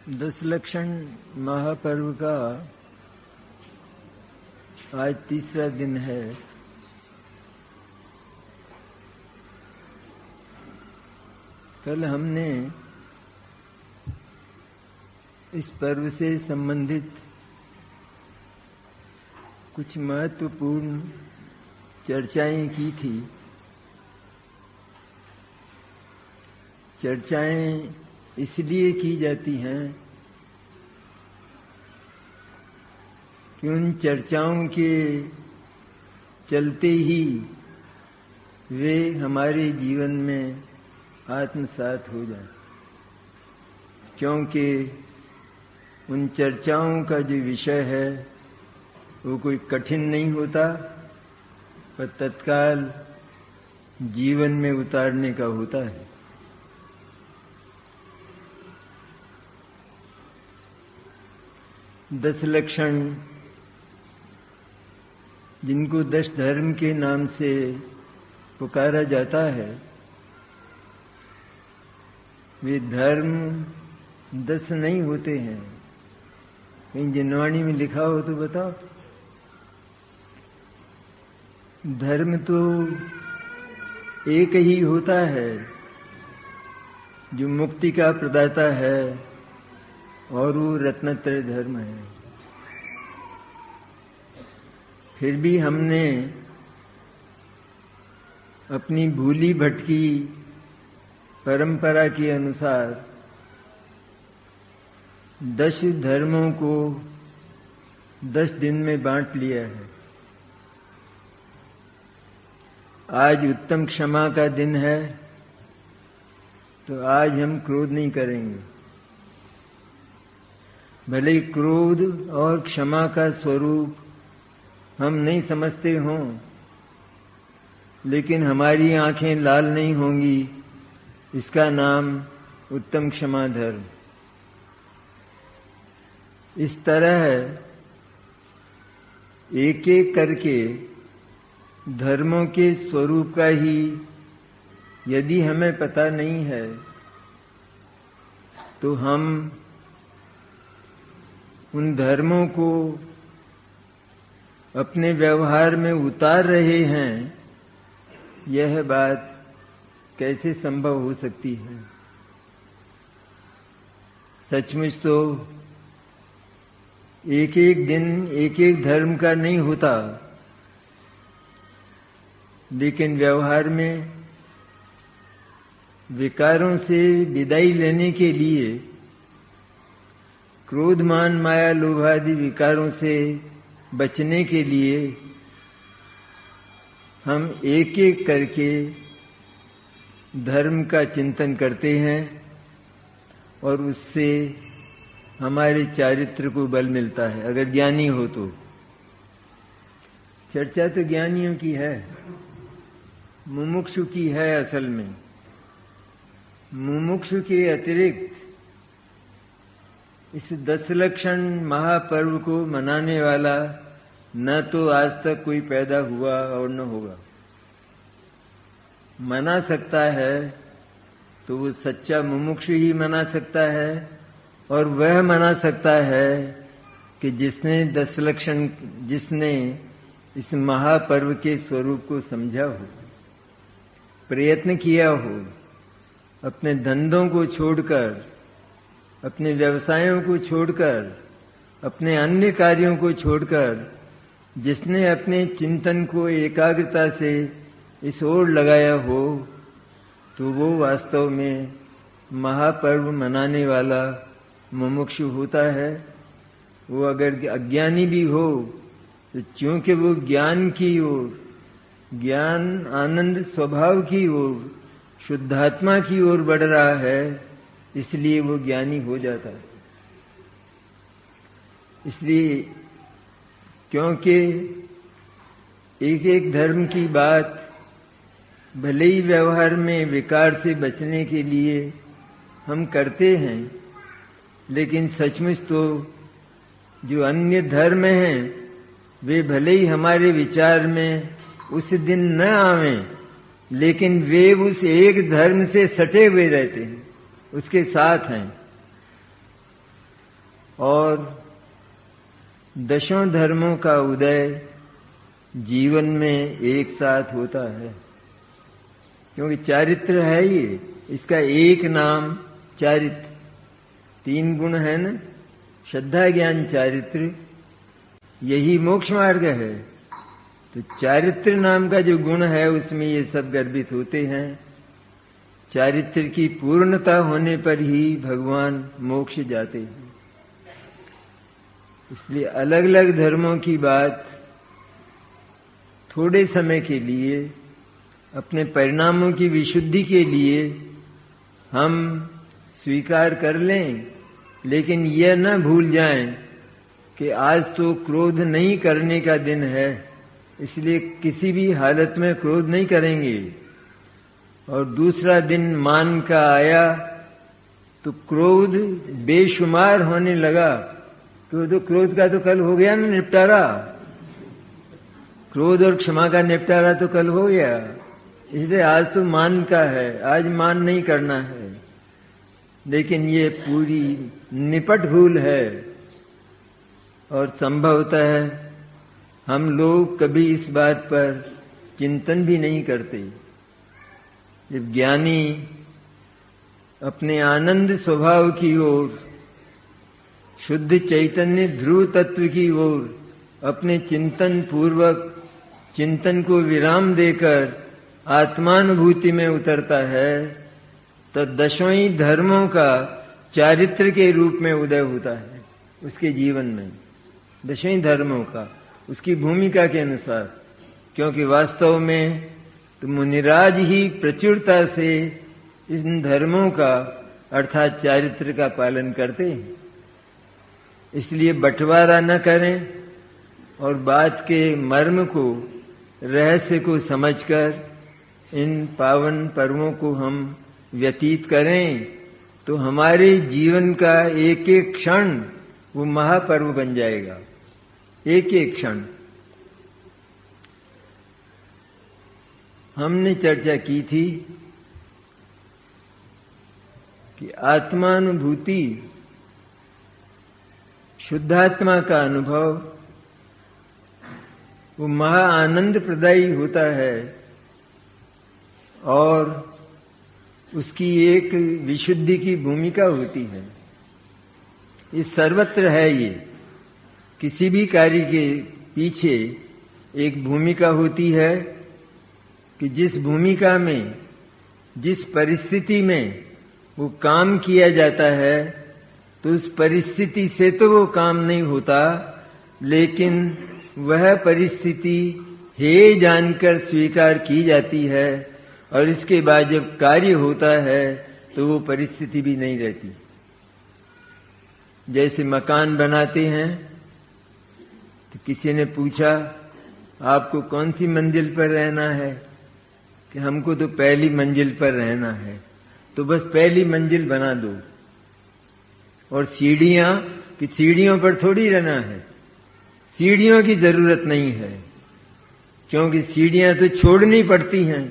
दस लक्षण महापर्व का आज तीसरा दिन है। कल हमने इस पर्व से संबंधित कुछ महत्वपूर्ण चर्चाएं की थी। चर्चाएं इसलिए की जाती हैं कि उन चर्चाओं के चलते ही वे हमारे जीवन में आत्मसात हो जाए, क्योंकि उन चर्चाओं का जो विषय है वो कोई कठिन नहीं होता, पर तत्काल जीवन में उतारने का होता है। दस लक्षण, जिनको 10 धर्म के नाम से पुकारा जाता है, वे धर्म 10 नहीं होते हैं। कहीं जिनवाणी में लिखा हो तो बताओ। धर्म तो एक ही होता है जो मुक्ति का प्रदाता है, और वो रत्नत्रय धर्म है। फिर भी हमने अपनी भूली भटकी परंपरा के अनुसार 10 धर्मों को 10 दिन में बांट लिया है। आज उत्तम क्षमा का दिन है, तो आज हम क्रोध नहीं करेंगे। भले ही क्रोध और क्षमा का स्वरूप हम नहीं समझते हों, लेकिन हमारी आंखें लाल नहीं होंगी, इसका नाम उत्तम क्षमा धर्म। इस तरह एक एक करके धर्मों के स्वरूप का ही यदि हमें पता नहीं है, तो हम उन धर्मों को अपने व्यवहार में उतार रहे हैं, यह बात कैसे संभव हो सकती है। सचमुच तो एक एक दिन एक एक धर्म का नहीं होता, लेकिन व्यवहार में विकारों से विदाई लेने के लिए, क्रोध मान माया लोभ आदि विकारों से बचने के लिए हम एक एक करके धर्म का चिंतन करते हैं, और उससे हमारे चारित्र को बल मिलता है, अगर ज्ञानी हो तो। चर्चा तो ज्ञानियों की है, मुमुक्षु की है। असल में मुमुक्षु के अतिरिक्त इस 10 लक्षण महापर्व को मनाने वाला न तो आज तक कोई पैदा हुआ और न होगा। मना सकता है तो वो सच्चा मुमुक्षु ही मना सकता है, और वह मना सकता है कि जिसने इस महापर्व के स्वरूप को समझा हो, प्रयत्न किया हो, अपने धंधों को छोड़कर, अपने व्यवसायों को छोड़कर, अपने अन्य कार्यों को छोड़कर, जिसने अपने चिंतन को एकाग्रता से इस ओर लगाया हो, तो वो वास्तव में महापर्व मनाने वाला मुमुक्षु होता है। वो अगर अज्ञानी भी हो, तो चूंकि वो ज्ञान की ओर, ज्ञान आनंद स्वभाव की ओर, शुद्धात्मा की ओर बढ़ रहा है, इसलिए वो ज्ञानी हो जाता है। इसलिए क्योंकि एक एक धर्म की बात भले ही व्यवहार में विकार से बचने के लिए हम करते हैं, लेकिन सचमुच तो जो अन्य धर्म हैं, वे भले ही हमारे विचार में उस दिन न आवें, लेकिन वे उस एक धर्म से सटे हुए रहते हैं, उसके साथ हैं। और दशों धर्मों का उदय जीवन में एक साथ होता है। क्योंकि चारित्र है ये, इसका एक नाम चारित्र। 3 गुण है न, श्रद्धा ज्ञान चारित्र, यही मोक्ष मार्ग है। तो चारित्र नाम का जो गुण है उसमें ये सब गर्भित होते हैं। चारित्र की पूर्णता होने पर ही भगवान मोक्ष जाते हैं। इसलिए अलग अलग धर्मों की बात थोड़े समय के लिए, अपने परिणामों की विशुद्धि के लिए हम स्वीकार कर लें, लेकिन यह न भूल जाएं कि आज तो क्रोध नहीं करने का दिन है, इसलिए किसी भी हालत में क्रोध नहीं करेंगे। और दूसरा दिन मान का आया तो क्रोध बेशुमार होने लगा। तो क्रोध का तो कल हो गया ना निपटारा, क्रोध और क्षमा का निपटारा तो कल हो गया। इसलिए आज तो मान का है, आज मान नहीं करना है। लेकिन ये पूरी निपट भूल है और संभवतः हम लोग कभी इस बात पर चिंतन भी नहीं करते। जब ज्ञानी अपने आनंद स्वभाव की ओर, शुद्ध चैतन्य ध्रुव तत्व की ओर अपने चिंतन पूर्वक चिंतन को विराम देकर आत्मानुभूति में उतरता है, तो दशों ही धर्मों का चारित्र के रूप में उदय होता है उसके जीवन में। दशों ही धर्मों का उसकी भूमिका के अनुसार। क्योंकि वास्तव में तो मुनिराज ही प्रचुरता से इन धर्मों का अर्थात चारित्र का पालन करते हैं। इसलिए बंटवारा न करें और बात के मर्म को, रहस्य को समझकर इन पावन पर्वों को हम व्यतीत करें, तो हमारे जीवन का एक एक क्षण वो महापर्व बन जाएगा। एक एक क्षण। हमने चर्चा की थी कि आत्मानुभूति, शुद्धात्मा का अनुभव वो महा आनंद प्रदायी होता है और उसकी एक विशुद्धि की भूमिका होती है। ये सर्वत्र है। ये किसी भी कार्य के पीछे एक भूमिका होती है कि जिस भूमिका में, जिस परिस्थिति में वो काम किया जाता है, तो उस परिस्थिति से तो वो काम नहीं होता, लेकिन वह परिस्थिति हे जानकर स्वीकार की जाती है और इसके बाद जब कार्य होता है तो वो परिस्थिति भी नहीं रहती। जैसे मकान बनाते हैं तो किसी ने पूछा आपको कौन सी मंजिल पर रहना है, कि हमको तो पहली मंजिल पर रहना है। तो बस पहली मंजिल बना दो। और सीढ़ियां, कि सीढ़ियों पर थोड़ी रहना है, सीढ़ियों की जरूरत नहीं है, क्योंकि सीढ़ियां तो छोड़नी पड़ती हैं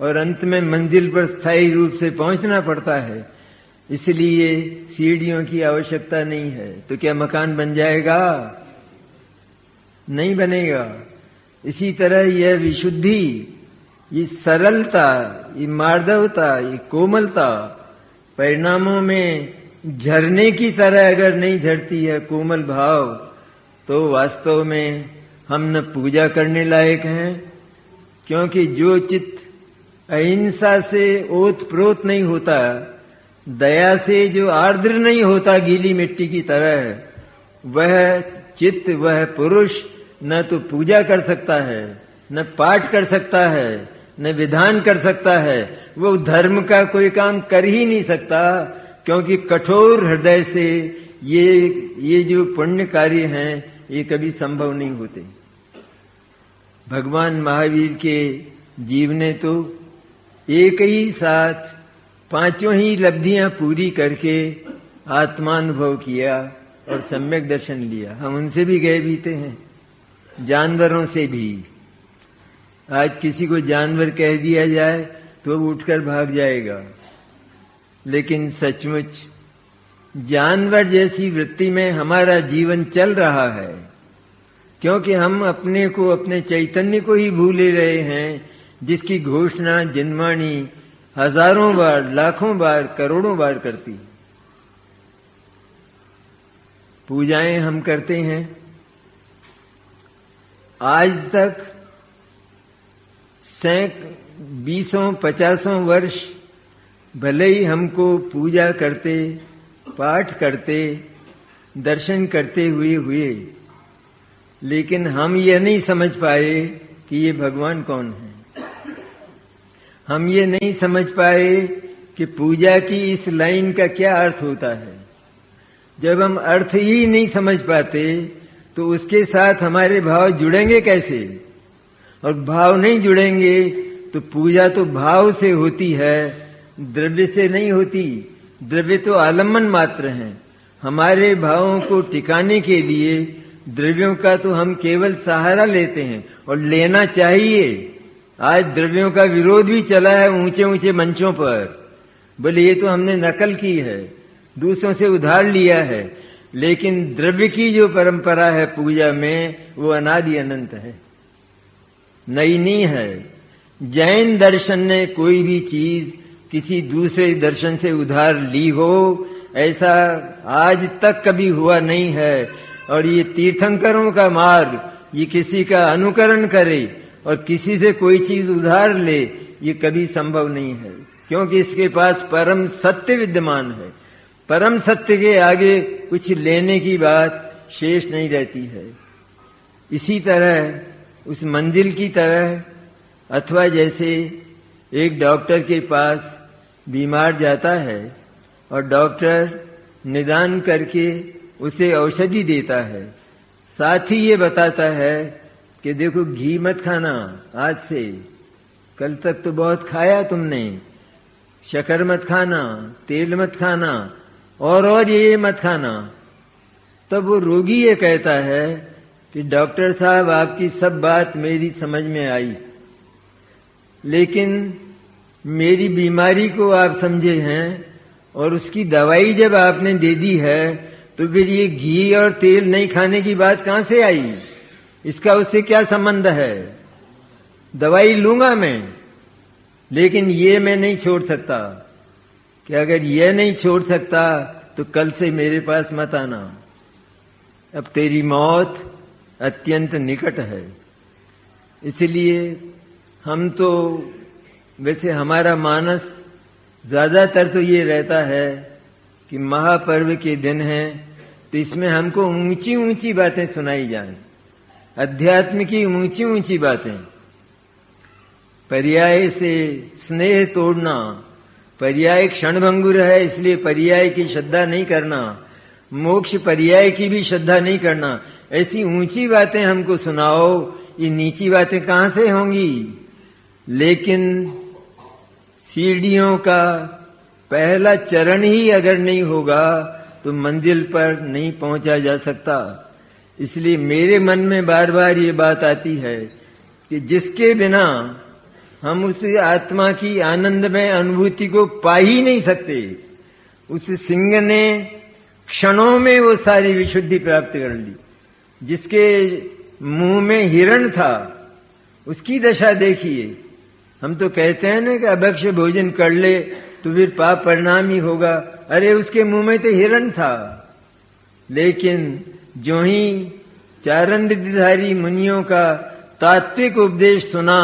और अंत में मंजिल पर स्थायी रूप से पहुंचना पड़ता है। इसलिए सीढ़ियों की आवश्यकता नहीं है। तो क्या मकान बन जाएगा? नहीं बनेगा। इसी तरह यह विशुद्धि, ये सरलता, ये मार्दवता, ये कोमलता परिणामों में झरने की तरह अगर नहीं झरती है कोमल भाव, तो वास्तव में हम न पूजा करने लायक हैं। क्योंकि जो चित्त अहिंसा से ओत प्रोत नहीं होता, दया से जो आर्द्र नहीं होता गीली मिट्टी की तरह, वह चित्त, वह पुरुष न तो पूजा कर सकता है, न पाठ कर सकता है, न विधान कर सकता है। वो धर्म का कोई काम कर ही नहीं सकता, क्योंकि कठोर हृदय से ये जो पुण्य कार्य हैं ये कभी संभव नहीं होते। भगवान महावीर के जीव ने तो एक ही साथ पांचों ही लब्धियां पूरी करके आत्मानुभव किया और सम्यक दर्शन लिया। हम उनसे भी गए बीते हैं, जानवरों से भी। आज किसी को जानवर कह दिया जाए तो वो उठकर भाग जाएगा, लेकिन सचमुच जानवर जैसी वृत्ति में हमारा जीवन चल रहा है, क्योंकि हम अपने को, अपने चैतन्य को ही भूले रहे हैं, जिसकी घोषणा जिनवाणी हजारों बार, लाखों बार, करोड़ों बार करती है। पूजाएं हम करते हैं, आज तक 20-50 वर्ष भले ही हमको पूजा करते, पाठ करते, दर्शन करते हुए, लेकिन हम यह नहीं समझ पाए कि ये भगवान कौन है। हम ये नहीं समझ पाए कि पूजा की इस लाइन का क्या अर्थ होता है। जब हम अर्थ ही नहीं समझ पाते तो उसके साथ हमारे भाव जुड़ेंगे कैसे? और भाव नहीं जुड़ेंगे तो पूजा तो भाव से होती है, द्रव्य से नहीं होती। द्रव्य तो आलम्बन मात्र हैं। हमारे भावों को टिकाने के लिए द्रव्यों का तो हम केवल सहारा लेते हैं, और लेना चाहिए। आज द्रव्यों का विरोध भी चला है ऊंचे ऊंचे मंचों पर। बोले ये तो हमने नकल की है, दूसरों से उधार लिया है। लेकिन द्रव्य की जो परंपरा है पूजा में, वो अनादि अनंत है, नई नहीं है। जैन दर्शन ने कोई भी चीज किसी दूसरे दर्शन से उधार ली हो, ऐसा आज तक कभी हुआ नहीं है। और ये तीर्थंकरों का मार्ग, ये किसी का अनुकरण करे और किसी से कोई चीज उधार ले, ये कभी संभव नहीं है, क्योंकि इसके पास परम सत्य विद्यमान है। परम सत्य के आगे कुछ लेने की बात शेष नहीं रहती है। इसी तरह उस मंजिल की तरह, अथवा जैसे एक डॉक्टर के पास बीमार जाता है और डॉक्टर निदान करके उसे औषधि देता है, साथ ही ये बताता है कि देखो घी मत खाना आज से, कल तक तो बहुत खाया तुमने, शक्कर मत खाना, तेल मत खाना, और ये मत खाना। तब वो रोगी ये कहता है कि डॉक्टर साहब आपकी सब बात मेरी समझ में आई, लेकिन मेरी बीमारी को आप समझे हैं और उसकी दवाई जब आपने दे दी है तो फिर ये घी और तेल नहीं खाने की बात कहां से आई? इसका उससे क्या संबंध है? दवाई लूंगा मैं, लेकिन ये मैं नहीं छोड़ सकता। कि अगर ये नहीं छोड़ सकता तो कल से मेरे पास मत आना, अब तेरी मौत अत्यंत निकट है। इसलिए हम तो, वैसे हमारा मानस ज्यादातर तो ये रहता है कि महापर्व के दिन हैं तो इसमें हमको ऊंची ऊंची बातें सुनाई जाएं, अध्यात्म की ऊंची ऊंची बातें। पर्याय से स्नेह तोड़ना, पर्याय क्षणभंगुर है इसलिए पर्याय की श्रद्धा नहीं करना, मोक्ष पर्याय की भी श्रद्धा नहीं करना। ऐसी ऊंची बातें हमको सुनाओ, ये नीची बातें कहां से होंगी? लेकिन सीढ़ियों का पहला चरण ही अगर नहीं होगा तो मंजिल पर नहीं पहुंचा जा सकता। इसलिए मेरे मन में बार बार ये बात आती है कि जिसके बिना हम उस आत्मा की आनंदमय अनुभूति को पा ही नहीं सकते, उस सिंह ने क्षणों में वो सारी विशुद्धि प्राप्त कर ली। जिसके मुंह में हिरण था उसकी दशा देखिए। हम तो कहते हैं ना कि अभक्ष्य भोजन कर ले तो फिर पाप परिणाम ही होगा। अरे उसके मुंह में तो हिरण था, लेकिन जो ही चारण मुनियों का तात्विक उपदेश सुना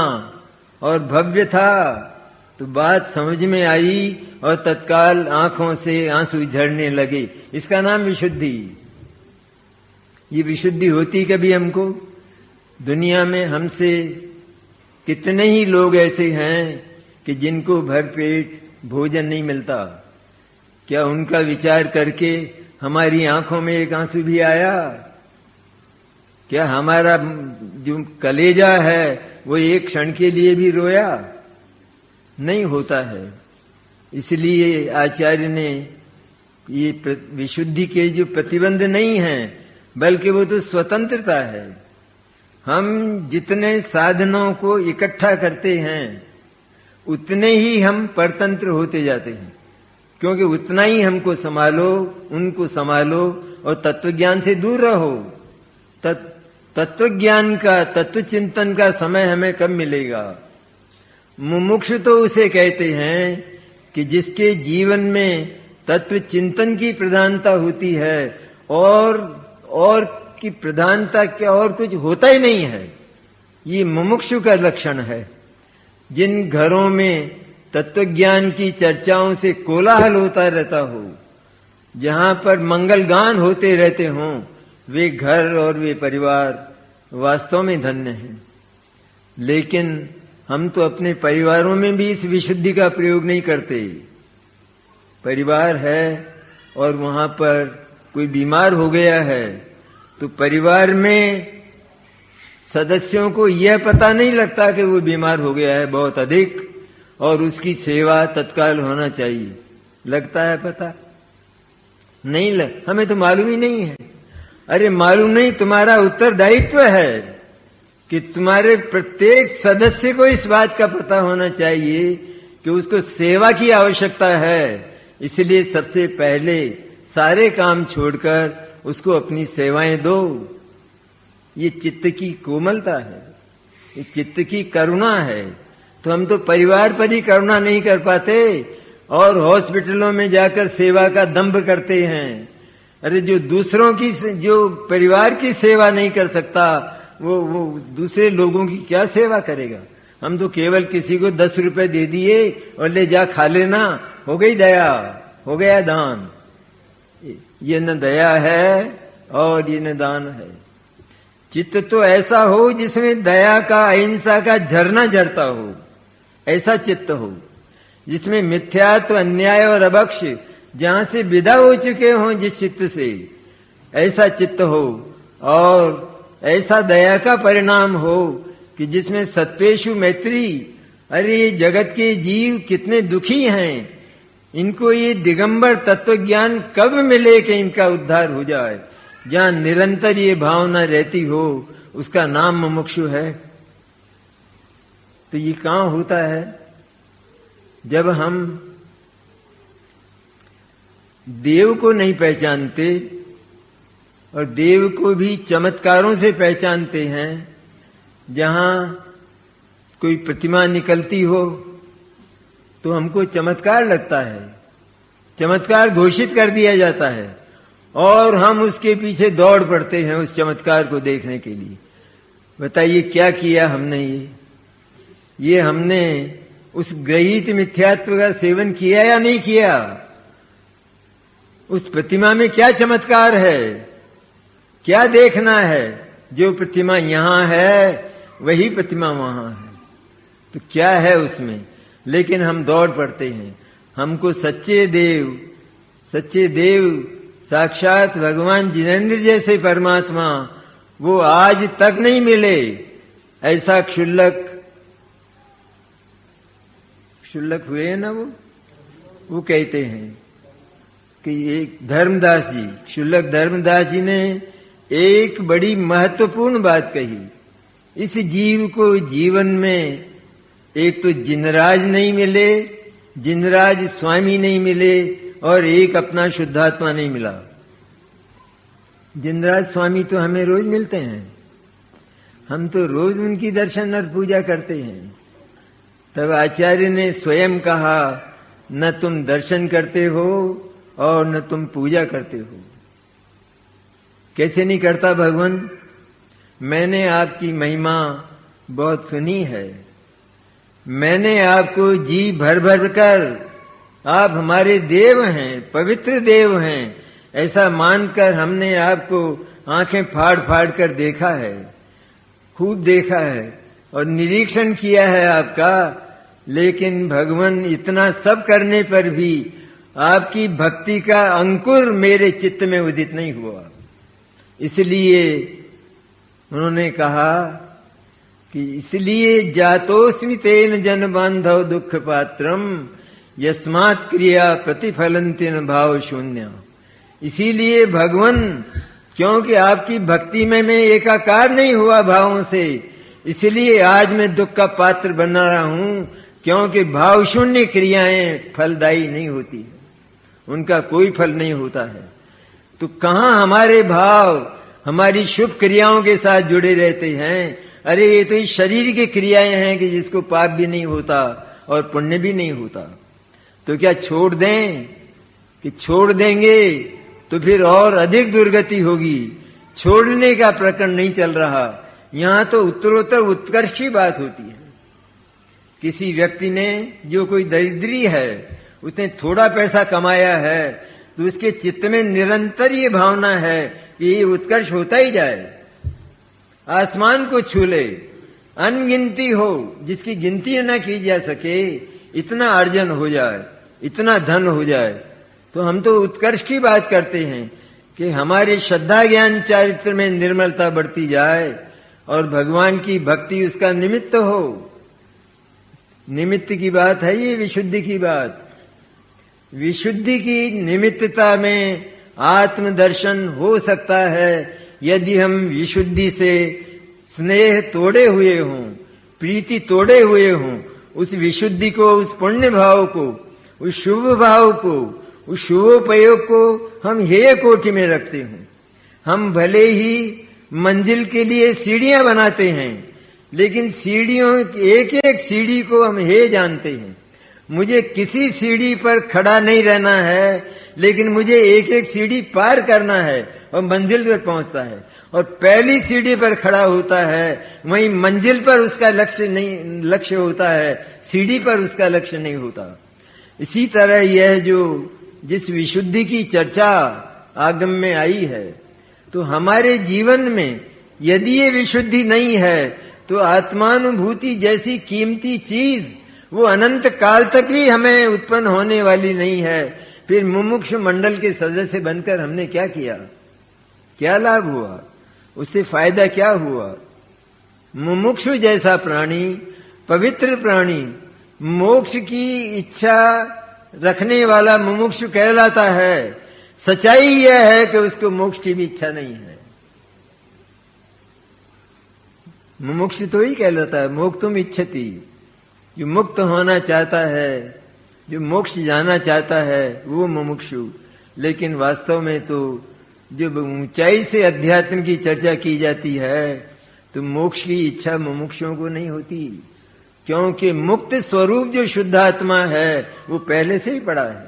और भव्य था तो बात समझ में आई और तत्काल आंखों से आंसू झरने लगे। इसका नाम विशुद्धि। ये विशुद्धि होती कभी हमको? दुनिया में हमसे कितने ही लोग ऐसे हैं कि जिनको भरपेट भोजन नहीं मिलता। क्या उनका विचार करके हमारी आंखों में एक आंसू भी आया? क्या हमारा जो कलेजा है वो एक क्षण के लिए भी रोया? नहीं होता है। इसलिए आचार्य ने ये विशुद्धि के जो प्रतिबंध नहीं हैं, बल्कि वो तो स्वतंत्रता है। हम जितने साधनों को इकट्ठा करते हैं उतने ही हम परतंत्र होते जाते हैं। क्योंकि उतना ही हमको संभालो, उनको संभालो और तत्वज्ञान से दूर रहो। तत्वज्ञान का, तत्व चिंतन का समय हमें कब मिलेगा? मुमुक्षु तो उसे कहते हैं कि जिसके जीवन में तत्व चिंतन की प्रधानता होती है और की प्रधानता क्या, और कुछ होता ही नहीं है। ये मुमुक्षु का लक्षण है। जिन घरों में तत्वज्ञान की चर्चाओं से कोलाहल होता रहता हो, जहां पर मंगलगान होते रहते हों, वे घर और वे परिवार वास्तव में धन्य हैं। लेकिन हम तो अपने परिवारों में भी इस विशुद्धि का प्रयोग नहीं करते। परिवार है और वहां पर कोई बीमार हो गया है तो परिवार में सदस्यों को यह पता नहीं लगता कि वो बीमार हो गया है बहुत अधिक और उसकी सेवा तत्काल होना चाहिए। लगता है पता? नहीं हमें तो मालूम ही नहीं है। अरे मालूम नहीं, तुम्हारा उत्तरदायित्व है कि तुम्हारे प्रत्येक सदस्य को इस बात का पता होना चाहिए कि उसको सेवा की आवश्यकता है। इसलिए सबसे पहले सारे काम छोड़कर उसको अपनी सेवाएं दो। ये चित्त की कोमलता है, ये चित्त की करुणा है। तो हम तो परिवार पर ही करुणा नहीं कर पाते और हॉस्पिटलों में जाकर सेवा का दंभ करते हैं। अरे जो दूसरों की, जो परिवार की सेवा नहीं कर सकता वो दूसरे लोगों की क्या सेवा करेगा? हम तो केवल किसी को 10 रुपए दे दिए और ले जा खा लेना, हो गई दया, हो गया दान। ये न दया है और ये न दान है। चित्त तो ऐसा हो जिसमें दया का, अहिंसा का झरना झरता हो, ऐसा चित्त हो जिसमें मिथ्यात्व, अन्याय और अभक्ष जहां से विदा हो चुके हों जिस चित्त से, ऐसा चित्त हो। और ऐसा दया का परिणाम हो कि जिसमें सत्वेषु मैत्री। अरे ये जगत के जीव कितने दुखी हैं, इनको ये दिगंबर तत्वज्ञान कब मिले कि इनका उद्धार हो जाए। जहां निरंतर ये भावना रहती हो उसका नाम मुमुक्षु है। तो ये कहां होता है? जब हम देव को नहीं पहचानते और देव को भी चमत्कारों से पहचानते हैं। जहां कोई प्रतिमा निकलती हो तो हमको चमत्कार लगता है, चमत्कार घोषित कर दिया जाता है और हम उसके पीछे दौड़ पड़ते हैं उस चमत्कार को देखने के लिए। बताइए क्या किया हमने? ये हमने उस ग्रहीत मिथ्यात्व का सेवन किया या नहीं किया? उस प्रतिमा में क्या चमत्कार है, क्या देखना है? जो प्रतिमा यहां है वही प्रतिमा वहां है, तो क्या है उसमें? लेकिन हम दौड़ पड़ते हैं। हमको सच्चे देव साक्षात भगवान जिनेंद्र जैसे परमात्मा वो आज तक नहीं मिले। ऐसा क्षुल्लक हुए ना वो कहते हैं कि एक धर्मदास जी, क्षुल्लक धर्मदास जी ने एक बड़ी महत्वपूर्ण बात कही। इस जीव को जीवन में एक तो जिनराज नहीं मिले, जिनराज स्वामी नहीं मिले और एक अपना शुद्धात्मा नहीं मिला। जिनराज स्वामी तो हमें रोज मिलते हैं, हम तो रोज उनकी दर्शन और पूजा करते हैं। तब आचार्य ने स्वयं कहा, न तुम दर्शन करते हो और न तुम पूजा करते हो। कैसे नहीं करता भगवान? मैंने आपकी महिमा बहुत सुनी है, मैंने आपको जी भर भर कर, आप हमारे देव हैं, पवित्र देव हैं, ऐसा मानकर हमने आपको आंखें फाड़ फाड़ कर देखा है, खूब देखा है और निरीक्षण किया है आपका। लेकिन भगवान इतना सब करने पर भी आपकी भक्ति का अंकुर मेरे चित्त में उदित नहीं हुआ। इसलिए उन्होंने कहा कि इसलिए जातोस्मि तेन जन बांधव दुख पात्रम यस्मात् क्रिया प्रतिफलंतिन भाव शून्य। इसीलिए भगवान, क्योंकि आपकी भक्ति में मैं एकाकार नहीं हुआ भावों से, इसलिए आज मैं दुख का पात्र बन रहा हूं, क्योंकि भाव शून्य क्रियाएं फलदायी नहीं होती। उनका कोई फल नहीं होता है। तो कहां हमारे भाव हमारी शुभ क्रियाओं के साथ जुड़े रहते हैं? अरे ये तो इस शरीर की क्रियाएं हैं कि जिसको पाप भी नहीं होता और पुण्य भी नहीं होता। तो क्या छोड़ दें? कि छोड़ देंगे तो फिर और अधिक दुर्गति होगी। छोड़ने का प्रकरण नहीं चल रहा, यहां तो उत्तरोत्तर उत्कर्ष की बात होती है। किसी व्यक्ति ने, जो कोई दरिद्री है, उसने थोड़ा पैसा कमाया है, तो उसके चित्त में निरंतर ये भावना है कि ये उत्कर्ष होता ही जाए, आसमान को छू ले, अनगिनती हो, जिसकी गिनती न की जा सके, इतना अर्जन हो जाए, इतना धन हो जाए। तो हम तो उत्कर्ष की बात करते हैं कि हमारे श्रद्धा ज्ञान चारित्र में निर्मलता बढ़ती जाए और भगवान की भक्ति उसका निमित्त हो। निमित्त की बात है ये, विशुद्धि की बात। विशुद्धि की निमित्तता में आत्मदर्शन हो सकता है यदि हम विशुद्धि से स्नेह तोड़े हुए हों, प्रीति तोड़े हुए हों, उस विशुद्धि को, उस पुण्य भाव को, उस शुभ भाव को, उस शुभोपयोग को हम हेय कोटि में रखते हों। हम भले ही मंजिल के लिए सीढ़ियां बनाते हैं, लेकिन सीढ़ियों, एक एक सीढ़ी को हम हेय जानते हैं। मुझे किसी सीढ़ी पर खड़ा नहीं रहना है, लेकिन मुझे एक एक सीढ़ी पार करना है और मंजिल पर पहुंचता है। और पहली सीढ़ी पर खड़ा होता है, वहीं मंजिल पर उसका लक्ष्य होता है, सीढ़ी पर उसका लक्ष्य नहीं होता। इसी तरह यह जो जिस विशुद्धि की चर्चा आगम में आई है, तो हमारे जीवन में यदि ये विशुद्धि नहीं है तो आत्मानुभूति जैसी कीमती चीज वो अनंत काल तक भी हमें उत्पन्न होने वाली नहीं है। फिर मुमुक्षु मंडल के सदस्य बनकर हमने क्या किया? क्या लाभ हुआ? उससे फायदा क्या हुआ? मुमुक्षु जैसा प्राणी, पवित्र प्राणी, मोक्ष की इच्छा रखने वाला मुमुक्षु कहलाता है। सच्चाई यह है कि उसको मोक्ष की भी इच्छा नहीं है। मुमुक्षु तो ही कहलाता है, मोक्तुम इच्छति, जो मुक्त होना चाहता है, जो मोक्ष जाना चाहता है, वो मुमुक्षु। लेकिन वास्तव में तो जब ऊंचाई से अध्यात्म की चर्चा की जाती है तो मोक्ष की इच्छा मुमुक्षुओं को नहीं होती, क्योंकि मुक्त स्वरूप जो शुद्ध आत्मा है वो पहले से ही पड़ा है,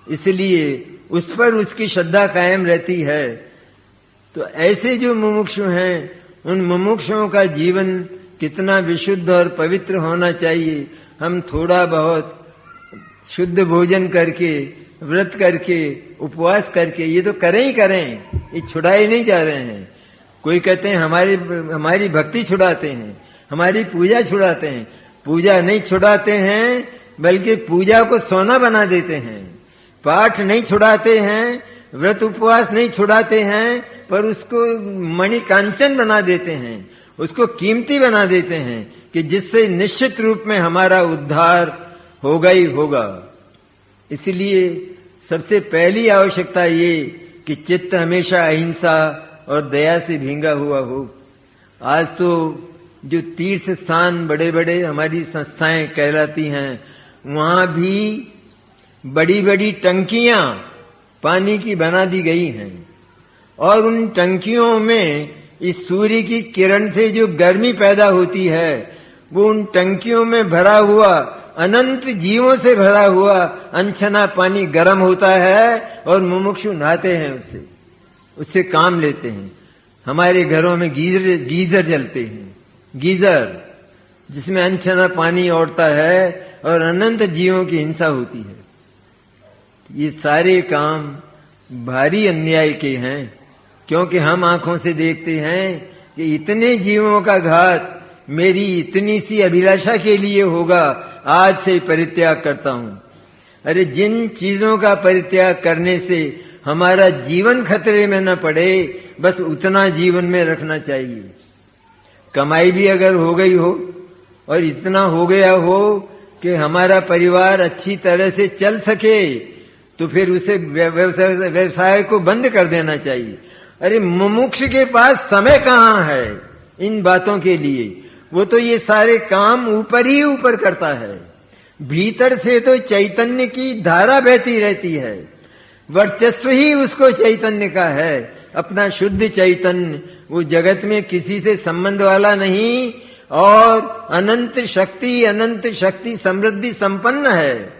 इसलिए उस पर उसकी श्रद्धा कायम रहती है। तो ऐसे जो मुमुक्षु हैं, उन मुमुक्षुओं का जीवन कितना विशुद्ध और पवित्र होना चाहिए। हम थोड़ा बहुत शुद्ध भोजन करके, व्रत करके, उपवास करके, ये तो करें ही करें, ये छुड़ाए नहीं जा रहे हैं। कोई कहते हैं हमारी भक्ति छुड़ाते हैं, हमारी पूजा छुड़ाते हैं। पूजा नहीं छुड़ाते हैं, बल्कि पूजा को सोना बना देते हैं। पाठ नहीं छुड़ाते हैं, व्रत उपवास नहीं छुड़ाते हैं, पर उसको मणि कांचन बना देते हैं, उसको कीमती बना देते हैं कि जिससे निश्चित रूप में हमारा उद्धार होगा ही होगा। इसलिए सबसे पहली आवश्यकता ये कि चित्त हमेशा अहिंसा और दया से भींगा हुआ हो। आज तो जो तीर्थ स्थान बड़े बड़े हमारी संस्थाएं कहलाती हैं, वहां भी बड़ी बड़ी टंकियां पानी की बना दी गई हैं, और उन टंकियों में इस सूर्य की किरण से जो गर्मी पैदा होती है, वो उन टंकियों में भरा हुआ, अनंत जीवों से भरा हुआ अनछना पानी गर्म होता है और मुमुक्षु नहाते हैं, उससे काम लेते हैं। हमारे घरों में गीजर जलते हैं, गीजर जिसमें अनछना पानी औड़ता है और अनंत जीवों की हिंसा होती है। ये सारे काम भारी अन्याय के हैं, क्योंकि हम आंखों से देखते हैं कि इतने जीवों का घात मेरी इतनी सी अभिलाषा के लिए होगा, आज से परित्याग करता हूं। अरे जिन चीजों का परित्याग करने से हमारा जीवन खतरे में न पड़े, बस उतना जीवन में रखना चाहिए। कमाई भी अगर हो गई हो और इतना हो गया हो कि हमारा परिवार अच्छी तरह से चल सके, तो फिर उसे व्यवसाय को बंद कर देना चाहिए। अरे मुमुक्ष के पास समय कहां है इन बातों के लिए? वो तो ये सारे काम ऊपर ही ऊपर करता है। भीतर से तो चैतन्य की धारा बहती रहती है, वर्चस्व ही उसको चैतन्य का है, अपना शुद्ध चैतन्य। वो जगत में किसी से संबंध वाला नहीं और अनंत शक्ति समृद्धि संपन्न है,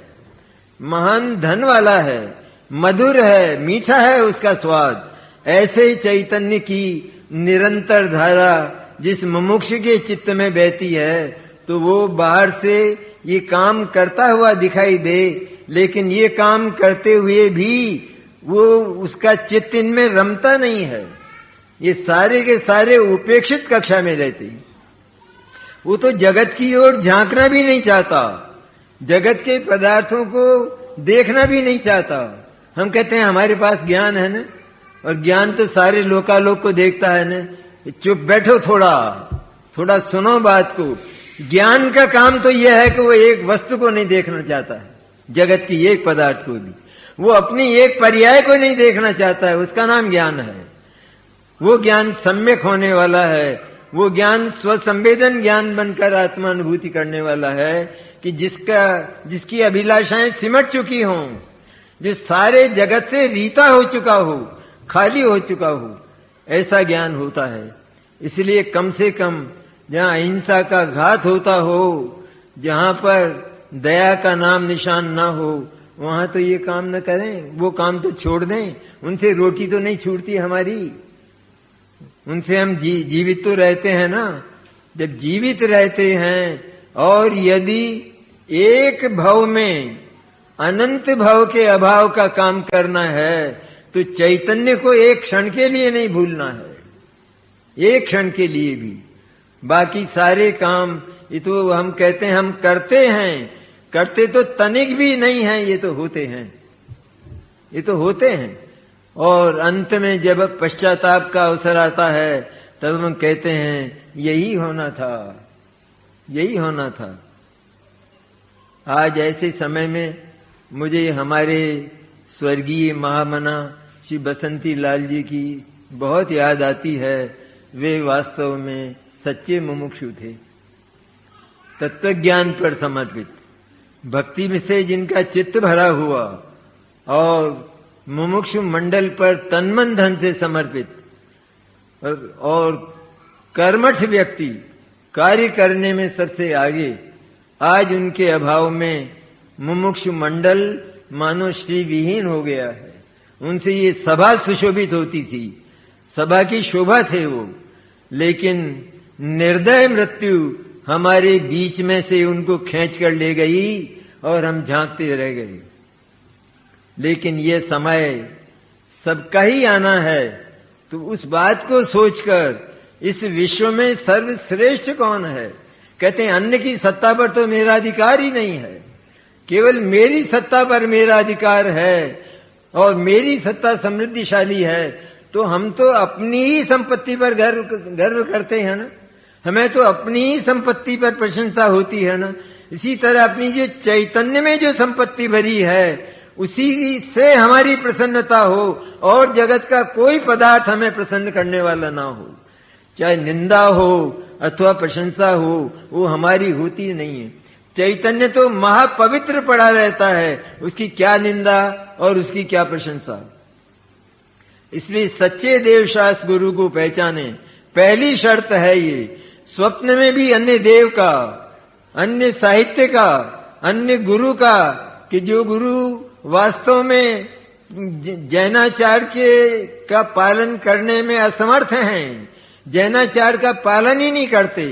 महान धन वाला है, मधुर है, मीठा है उसका स्वाद। ऐसे चैतन्य की निरंतर धारा जिस मुमुक्षु के चित्त में बहती है, तो वो बाहर से ये काम करता हुआ दिखाई दे, लेकिन ये काम करते हुए भी वो उसका चित्त इनमें रमता नहीं है। ये सारे के सारे उपेक्षित कक्षा में रहते हैं। वो तो जगत की ओर झांकना भी नहीं चाहता, जगत के पदार्थों को देखना भी नहीं चाहता। हम कहते हैं हमारे पास ज्ञान है ना, और ज्ञान तो सारे लोकालोक को देखता है ना। चुप बैठो, थोड़ा सुनो बात को। ज्ञान का काम तो यह है कि वो एक वस्तु को नहीं देखना चाहता है, जगत की एक पदार्थ को भी। वो अपनी एक पर्याय को नहीं देखना चाहता है, उसका नाम ज्ञान है। वो ज्ञान सम्यक होने वाला है, वो ज्ञान स्वसंवेदन ज्ञान बनकर आत्मानुभूति करने वाला है कि जिसकी अभिलाषाएं सिमट चुकी हों, जो सारे जगत से रीता हो चुका हो, खाली हो चुका हो, ऐसा ज्ञान होता है। इसलिए कम से कम जहां अहिंसा का घात होता हो, जहां पर दया का नाम निशान ना हो, वहां तो ये काम न करें, वो काम तो छोड़ दें। उनसे रोटी तो नहीं छूटती हमारी, उनसे हम जीवित तो रहते हैं ना। जब जीवित रहते हैं और यदि एक भव में अनंत भव के अभाव का काम करना है, तो चैतन्य को एक क्षण के लिए नहीं भूलना है, एक क्षण के लिए भी। बाकी सारे काम ये तो हम कहते हैं हम करते हैं, करते तो तनिक भी नहीं है, ये तो होते हैं, ये तो होते हैं। और अंत में जब पश्चाताप का अवसर आता है, तब हम कहते हैं यही होना था, यही होना था। आज ऐसे समय में मुझे हमारे स्वर्गीय महामना श्री बसंती लाल जी की बहुत याद आती है। वे वास्तव में सच्चे मुमुक्षु थे, तत्वज्ञान पर समर्पित, भक्ति में से जिनका चित्त भरा हुआ और मुमुक्षु मंडल पर तन्मन धन से समर्पित और कर्मठ व्यक्ति, कार्य करने में सबसे आगे। आज उनके अभाव में मुमुक्षु मंडल मानो श्री विहीन हो गया है। उनसे ये सभा सुशोभित होती थी, सभा की शोभा थे वो, लेकिन निर्दय मृत्यु हमारे बीच में से उनको खींच कर ले गई और हम झांकते रह गए। लेकिन ये समय सबका ही आना है, तो उस बात को सोचकर इस विश्व में सर्वश्रेष्ठ कौन है? कहते हैं अन्न की सत्ता पर तो मेरा अधिकार ही नहीं है, केवल मेरी सत्ता पर मेरा अधिकार है और मेरी सत्ता समृद्धिशाली है। तो हम तो अपनी ही संपत्ति पर गर्व करते हैं ना, हमें तो अपनी ही संपत्ति पर प्रशंसा होती है ना। इसी तरह अपनी जो चैतन्य में जो संपत्ति भरी है, उसी से हमारी प्रसन्नता हो और जगत का कोई पदार्थ हमें प्रसन्न करने वाला ना हो। चाहे निंदा हो अथवा प्रशंसा हो, वो हमारी होती नहीं है। चैतन्य तो महापवित्र पड़ा रहता है, उसकी क्या निंदा और उसकी क्या प्रशंसा। इसलिए सच्चे देवशास्त्र गुरु को पहचाने, पहली शर्त है ये। स्वप्न में भी अन्य देव का, अन्य साहित्य का, अन्य गुरु का, कि जो गुरु वास्तव में जैनाचार्य का पालन करने में असमर्थ हैं, जैनाचार्य का पालन ही नहीं करते,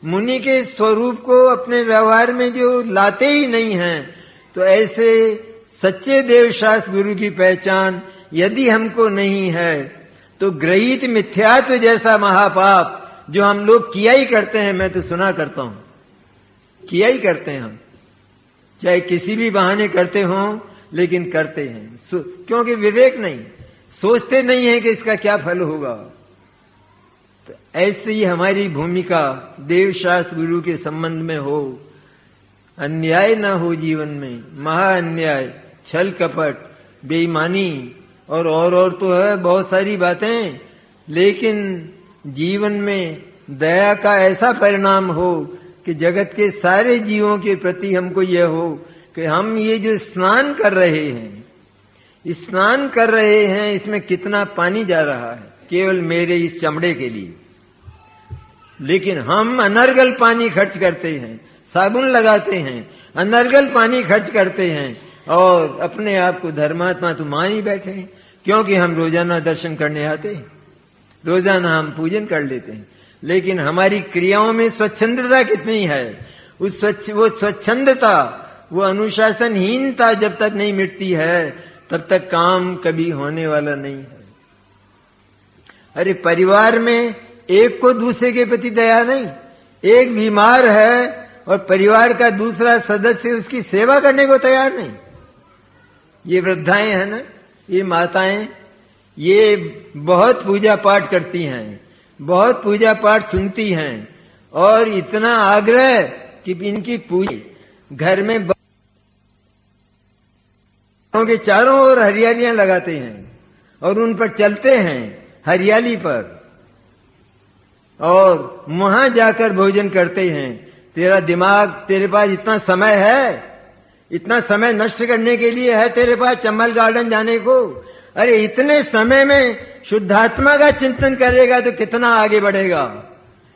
मुनि के स्वरूप को अपने व्यवहार में जो लाते ही नहीं हैं, तो ऐसे सच्चे देवशास्त्र गुरु की पहचान यदि हमको नहीं है, तो ग्रहित मिथ्यात्व जैसा महापाप जो हम लोग किया ही करते हैं, मैं तो सुना करता हूं, किया ही करते हैं हम, चाहे किसी भी बहाने करते हों, लेकिन करते हैं। क्योंकि विवेक नहीं, सोचते नहीं है कि इसका क्या फल होगा। तो ऐसे ही हमारी भूमिका देवशास्त्र गुरु के संबंध में हो, अन्याय ना हो जीवन में, महा अन्याय, छल कपट, बेईमानी और तो है बहुत सारी बातें, लेकिन जीवन में दया का ऐसा परिणाम हो कि जगत के सारे जीवों के प्रति हमको यह हो कि हम ये जो स्नान कर रहे हैं, इसमें कितना पानी जा रहा है केवल मेरे इस चमड़े के लिए, लेकिन हम अनर्गल पानी खर्च करते हैं, साबुन लगाते हैं, अनर्गल पानी खर्च करते हैं और अपने आप को धर्मात्मा तो मान ही बैठे हैं, क्योंकि हम रोजाना दर्शन करने आते हैं, रोजाना हम पूजन कर लेते हैं, लेकिन हमारी क्रियाओं में स्वच्छंदता कितनी है? वो स्वच्छंदता, वो अनुशासनहीनता जब तक नहीं मिटती है तब तक काम कभी होने वाला नहीं है। अरे परिवार में एक को दूसरे के प्रति दया नहीं, एक बीमार है और परिवार का दूसरा सदस्य उसकी सेवा करने को तैयार नहीं। ये वृद्धाएं हैं ना, ये माताएं, ये बहुत पूजा पाठ करती हैं, बहुत पूजा पाठ सुनती हैं और इतना आग्रह कि इनकी पूजा घर में के चारों ओर हरियालियां लगाते हैं और उन पर चलते हैं हरियाली पर और वहां जाकर भोजन करते हैं। तेरा दिमाग, तेरे पास इतना समय है, इतना समय नष्ट करने के लिए है तेरे पास चंबल गार्डन जाने को? अरे इतने समय में शुद्धात्मा का चिंतन करेगा तो कितना आगे बढ़ेगा,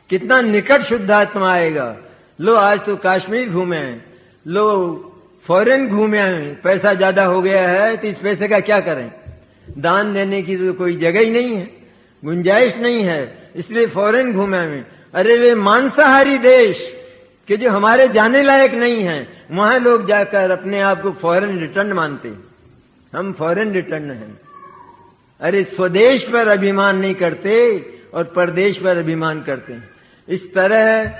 कितना निकट शुद्धात्मा आएगा। लो आज तो कश्मीर घूमे, लो फॉरेन घूमे, पैसा ज्यादा हो गया है तो इस पैसे का क्या करें? दान देने की तो कोई जगह ही नहीं है, गुंजाइश नहीं है, इसलिए फॉरेन घूमे में। अरे वे मांसाहारी देश कि जो हमारे जाने लायक नहीं है, वहां लोग जाकर अपने आप को फॉरेन रिटर्न मानते हैं, हम फॉरेन रिटर्न हैं। अरे स्वदेश पर अभिमान नहीं करते और परदेश पर अभिमान करते हैं। इस तरह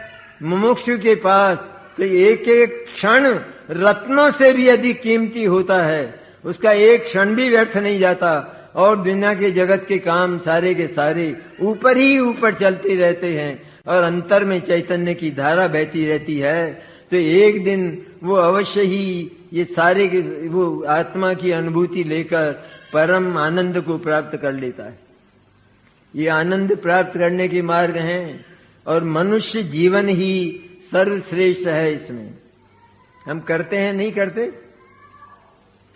मुमुक्षु के पास तो एक एक क्षण रत्नों से भी अधिक कीमती होता है, उसका एक क्षण भी व्यर्थ नहीं जाता और दुनिया के जगत के काम सारे के सारे ऊपर ही ऊपर चलते रहते हैं और अंतर में चैतन्य की धारा बहती रहती है। तो एक दिन वो अवश्य ही ये सारे वो आत्मा की अनुभूति लेकर परम आनंद को प्राप्त कर लेता है। ये आनंद प्राप्त करने के मार्ग हैं और मनुष्य जीवन ही सर्वश्रेष्ठ है। इसमें हम करते हैं, नहीं करते?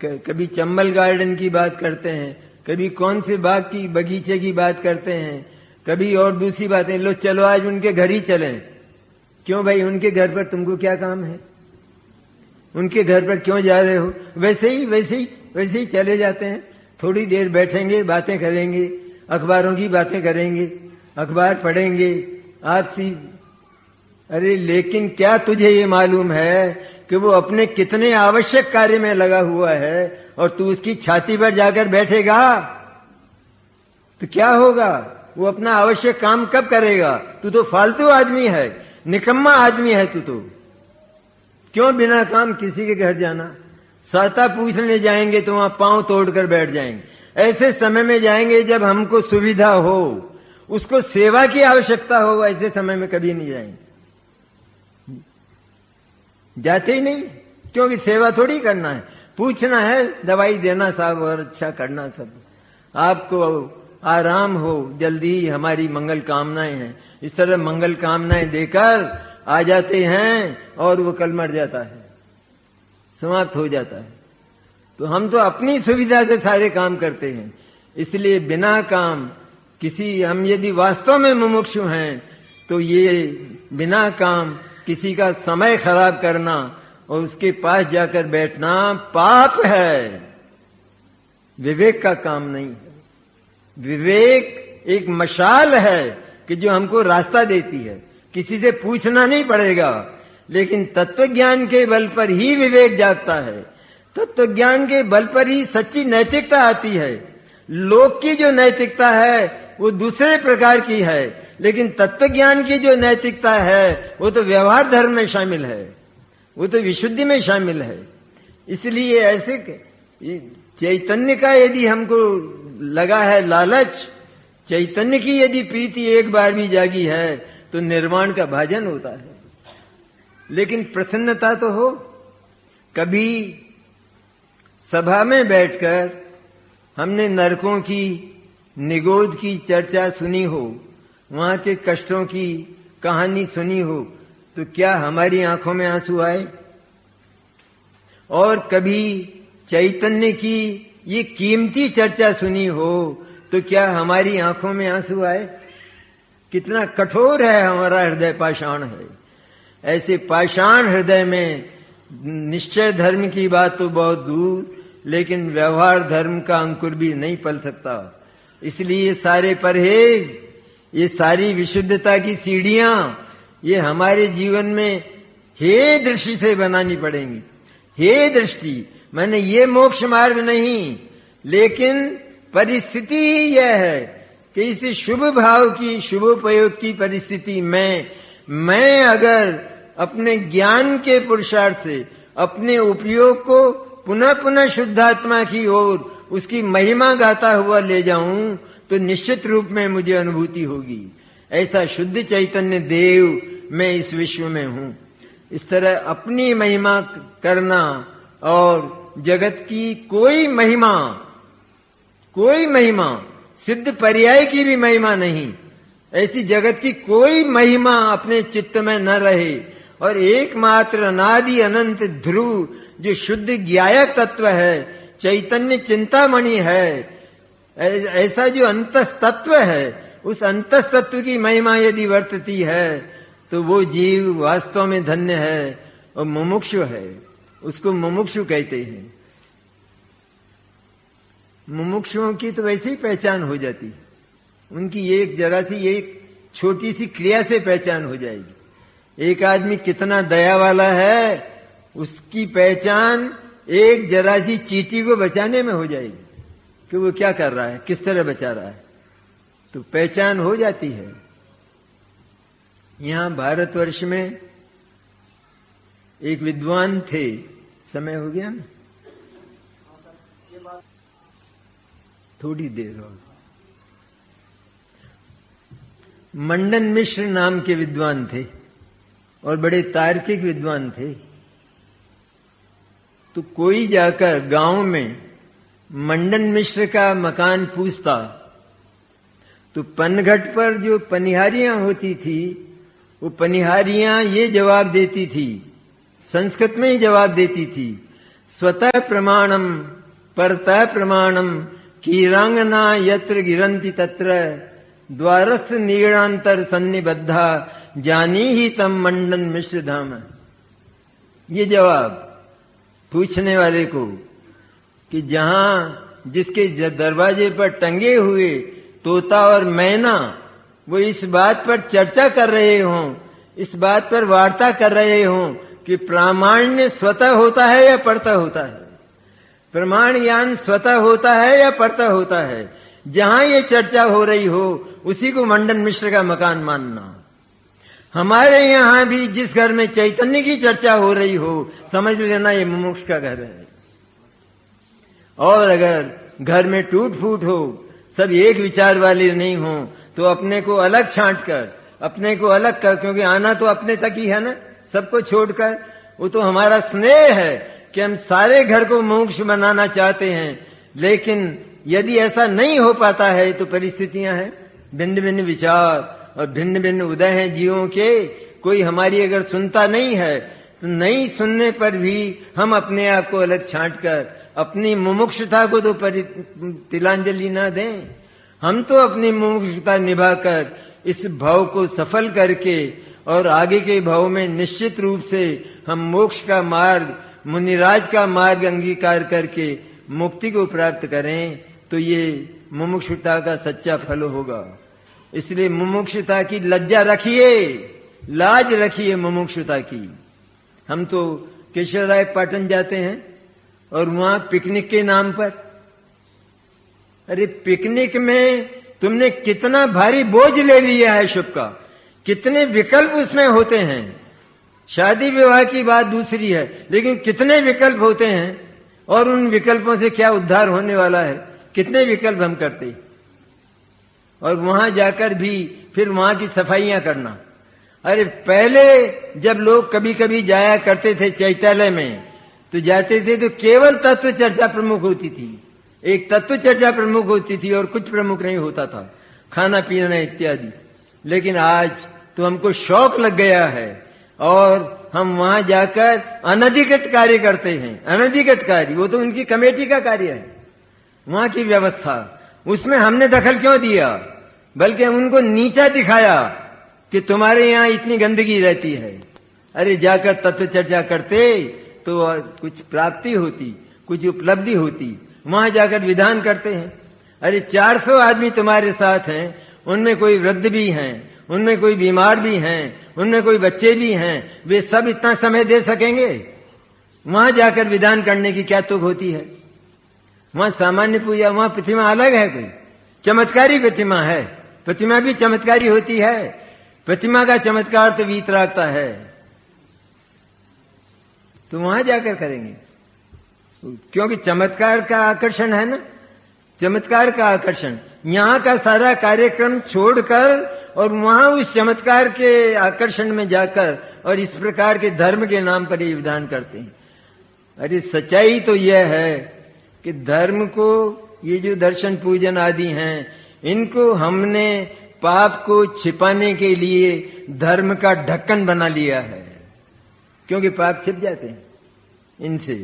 कभी चंबल गार्डन की बात करते हैं, कभी कौन से बाग की बगीचे की बात करते हैं, कभी और दूसरी बातें। लो चलो आज उनके घर ही चलें। क्यों भाई, उनके घर पर तुमको क्या काम है? उनके घर पर क्यों जा रहे हो? वैसे ही चले जाते हैं। थोड़ी देर बैठेंगे, बातें करेंगे, अखबारों की बातें करेंगे, अखबार पढ़ेंगे आपसी। अरे लेकिन क्या तुझे ये मालूम है कि वो अपने कितने आवश्यक कार्य में लगा हुआ है और तू उसकी छाती पर जाकर बैठेगा तो क्या होगा? वो अपना आवश्यक काम कब करेगा? तू तो फालतू आदमी है, निकम्मा आदमी है तू तो। क्यों बिना काम किसी के घर जाना? साता पूछने जाएंगे तो वहां पांव तोड़कर बैठ जाएंगे। ऐसे समय में जाएंगे जब हमको सुविधा हो, उसको सेवा की आवश्यकता हो, ऐसे समय में कभी नहीं जाएंगे, जाते ही नहीं। क्योंकि सेवा थोड़ी करना है, पूछना है, दवाई देना साहब और अच्छा करना सब, आपको आराम हो, जल्दी हमारी मंगल कामनाएं हैं। इस तरह मंगल कामनाएं देकर आ जाते हैं और वो कल मर जाता है, समाप्त हो जाता है। तो हम तो अपनी सुविधा से सारे काम करते हैं। इसलिए बिना काम किसी, हम यदि वास्तव में मुमुक्षु हैं तो ये बिना काम किसी का समय खराब करना और उसके पास जाकर बैठना पाप है, विवेक का काम नहीं है। विवेक एक मशाल है कि जो हमको रास्ता देती है, किसी से पूछना नहीं पड़ेगा। लेकिन तत्वज्ञान के बल पर ही विवेक जागता है, तत्वज्ञान के बल पर ही सच्ची नैतिकता आती है। लोक की जो नैतिकता है वो दूसरे प्रकार की है, लेकिन तत्वज्ञान की जो नैतिकता है वो तो व्यवहार धर्म में शामिल है, वो तो विशुद्धि में शामिल है। इसलिए ऐसे चैतन्य का यदि हमको लगा है लालच, चैतन्य की यदि प्रीति एक बार भी जागी है तो निर्वाण का भाजन होता है। लेकिन प्रसन्नता तो हो। कभी सभा में बैठकर हमने नरकों की, निगोद की चर्चा सुनी हो, वहां के कष्टों की कहानी सुनी हो, तो क्या हमारी आंखों में आंसू आए? और कभी चैतन्य की ये कीमती चर्चा सुनी हो तो क्या हमारी आंखों में आंसू आए? कितना कठोर है हमारा हृदय, पाषाण है। ऐसे पाषाण हृदय में निश्चय धर्म की बात तो बहुत दूर, लेकिन व्यवहार धर्म का अंकुर भी नहीं पल सकता। इसलिए ये सारे परहेज, ये सारी विशुद्धता की सीढ़ियां, ये हमारे जीवन में हे दृष्टि से बनानी पड़ेंगी। हे दृष्टि मैंने ये मोक्ष मार्ग नहीं, लेकिन परिस्थिति ही यह है कि इस शुभ भाव की, शुभोपयोग की परिस्थिति में मैं अगर अपने ज्ञान के पुरुषार्थ से अपने उपयोग को पुनः पुनः शुद्धात्मा की ओर, उसकी महिमा गाता हुआ ले जाऊं तो निश्चित रूप में मुझे अनुभूति होगी। ऐसा शुद्ध चैतन्य देव मैं इस विश्व में हूं। इस तरह अपनी महिमा करना और जगत की कोई महिमा सिद्ध पर्याय की भी महिमा नहीं, ऐसी जगत की कोई महिमा अपने चित्त में न रहे और एकमात्र अनादि अनंत ध्रुव जो शुद्ध ज्ञायक तत्व है, चैतन्य चिंतामणि है, ऐसा जो अंतस तत्व है, उस अंतस तत्व की महिमा यदि वर्तती है तो वो जीव वास्तव में धन्य है और मुमुक्षु है। उसको मुमुक्षु कहते हैं। मुमुक्षुओं की तो वैसे ही पहचान हो जाती, उनकी एक जरा सी एक छोटी सी क्रिया से पहचान हो जाएगी। एक आदमी कितना दया वाला है, उसकी पहचान एक जरा सी चींटी को बचाने में हो जाएगी कि वो क्या कर रहा है, किस तरह बचा रहा है, तो पहचान हो जाती है। यहां भारतवर्ष में एक विद्वान थे, समय हो गया ना, थोड़ी देर और। मंडन मिश्र नाम के विद्वान थे और बड़े तार्किक विद्वान थे। तो कोई जाकर गांव में मंडन मिश्र का मकान पूछता तो पनघट पर जो पनिहारियां होती थी, वो पनिहारियां ये जवाब देती थी, संस्कृत में ही जवाब देती थी, स्वतः प्रमाणम परतः प्रमाणम कीरांगना यत्र गिरंती तत्र द्वारस्थ नीड़ांतर सन्निबद्धा जानी ही तम मंडन मिश्र धाम। ये जवाब पूछने वाले को कि जहां जिसके दरवाजे पर टंगे हुए तोता और मैना वो इस बात पर चर्चा कर रहे हों, इस बात पर वार्ता कर रहे हों कि प्रामाण्य स्वतः होता है या परतः होता है, प्रमाण ज्ञान स्वतः होता है या परतः होता है, जहां ये चर्चा हो रही हो उसी को मंडन मिश्र का मकान मानना। हमारे यहां भी जिस घर में चैतन्य की चर्चा हो रही हो, समझ लेना ये मुमुक्ष का घर है। और अगर घर में टूट फूट हो, सब एक विचार वाले नहीं हो, तो अपने को अलग छांट कर, अपने को अलग कर, क्योंकि आना तो अपने तक ही है ना, सबको छोड़कर। वो तो हमारा स्नेह है कि हम सारे घर को मोक्ष बनाना चाहते हैं, लेकिन यदि ऐसा नहीं हो पाता है तो परिस्थितियां हैं, भिन्न भिन्न विचार और भिन्न भिन्न उदय हैं जीवों के। कोई हमारी अगर सुनता नहीं है तो नहीं सुनने पर भी हम अपने आप को अलग छांट कर अपनी मुमुक्षुता को तो तिलांजलि न दें। हम तो अपनी मुमुक्षुता निभाकर इस भाव को सफल करके और आगे के भाव में निश्चित रूप से हम मोक्ष का मार्ग, मुनिराज का मार्ग अंगीकार करके मुक्ति को प्राप्त करें, तो ये मुमुक्षुता का सच्चा फल होगा। इसलिए मुमुक्षुता की लज्जा रखिए, लाज रखिए मुमुक्षुता की। हम तो केशवराय पाटन जाते हैं और वहां पिकनिक के नाम पर, अरे पिकनिक में तुमने कितना भारी बोझ ले लिया है शुभ का, कितने विकल्प उसमें होते हैं। शादी विवाह की बात दूसरी है, लेकिन कितने विकल्प होते हैं और उन विकल्पों से क्या उद्धार होने वाला है, कितने विकल्प हम करते। और वहां जाकर भी फिर वहां की सफाइयां करना। अरे पहले जब लोग कभी कभी जाया करते थे चैत्यालय में, तो जाते थे तो केवल तत्व चर्चा प्रमुख होती थी, एक तत्व चर्चा प्रमुख होती थी और कुछ प्रमुख नहीं होता था, खाना पीना इत्यादि। लेकिन आज तो हमको शौक लग गया है, और हम वहां जाकर अनधिकृत कार्य करते हैं। अनधिकृत कार्य वो तो उनकी कमेटी का कार्य है, वहां की व्यवस्था, उसमें हमने दखल क्यों दिया? बल्कि उनको नीचा दिखाया कि तुम्हारे यहां इतनी गंदगी रहती है। अरे जाकर तत्व चर्चा करते तो कुछ प्राप्ति होती, कुछ उपलब्धि होती। वहां जाकर विधान करते हैं। अरे 400 आदमी तुम्हारे साथ हैं, उनमें कोई वृद्ध भी हैं, उनमें कोई बीमार भी हैं, उनमें कोई बच्चे भी हैं, वे सब इतना समय दे सकेंगे? वहां जाकर विधान करने की क्या तुक होती है? वहां सामान्य पूजा, वहां प्रतिमा अलग है, कोई चमत्कारी प्रतिमा है। प्रतिमा भी चमत्कारी होती है। प्रतिमा का चमत्कार तो वीतरागता है, तो वहां जाकर करेंगे, क्योंकि चमत्कार का आकर्षण है ना, चमत्कार का आकर्षण। यहां का सारा कार्यक्रम छोड़कर और वहां उस चमत्कार के आकर्षण में जाकर और इस प्रकार के धर्म के नाम पर ये विधान करते हैं। अरे सच्चाई तो यह है कि धर्म को, ये जो दर्शन पूजन आदि हैं, इनको हमने पाप को छिपाने के लिए धर्म का ढक्कन बना लिया है। क्योंकि पाप छिप जाते हैं, इनसे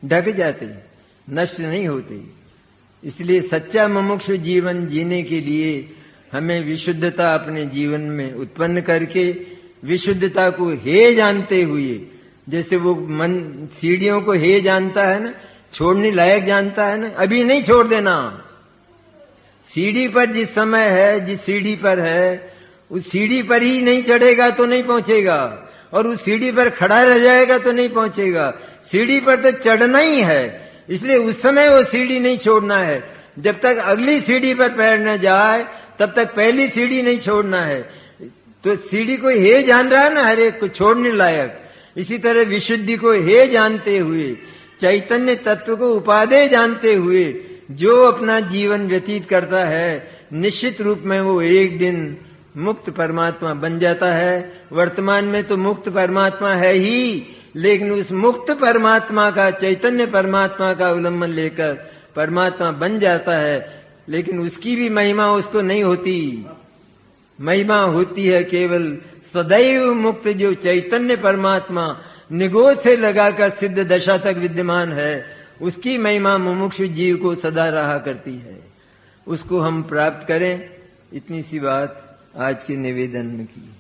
ढक जाते हैं, नष्ट नहीं होते। इसलिए सच्चा मुमुक्षु जीवन जीने के लिए हमें विशुद्धता अपने जीवन में उत्पन्न करके, विशुद्धता को हे जानते हुए, जैसे वो मन सीढ़ियों को हे जानता है ना, छोड़ने लायक जानता है ना, अभी नहीं छोड़ देना। सीढ़ी पर जिस समय है, जिस सीढ़ी पर है, उस सीढ़ी पर ही नहीं चढ़ेगा तो नहीं पहुंचेगा, और उस सीढ़ी पर खड़ा रह जाएगा तो नहीं पहुंचेगा। सीढ़ी पर तो चढ़ना ही है, इसलिए उस समय वो सीढ़ी नहीं छोड़ना है। जब तक अगली सीढ़ी पर पैर न जाए तब तक पहली सीढ़ी नहीं छोड़ना है। तो सीढ़ी को हे जान रहा है ना, हर एक को छोड़ने लायक। इसी तरह विशुद्धि को हे जानते हुए, चैतन्य तत्व को उपादेय जानते हुए जो अपना जीवन व्यतीत करता है, निश्चित रूप में वो एक दिन मुक्त परमात्मा बन जाता है। वर्तमान में तो मुक्त परमात्मा है ही, लेकिन उस मुक्त परमात्मा का, चैतन्य परमात्मा का अवलंबन लेकर परमात्मा बन जाता है। लेकिन उसकी भी महिमा उसको नहीं होती। महिमा होती है केवल सदैव मुक्त जो चैतन्य परमात्मा निगोद से लगाकर सिद्ध दशा तक विद्यमान है, उसकी महिमा मुमुक्षु जीव को सदा रहा करती है। उसको हम प्राप्त करें, इतनी सी बात आज के निवेदन में की।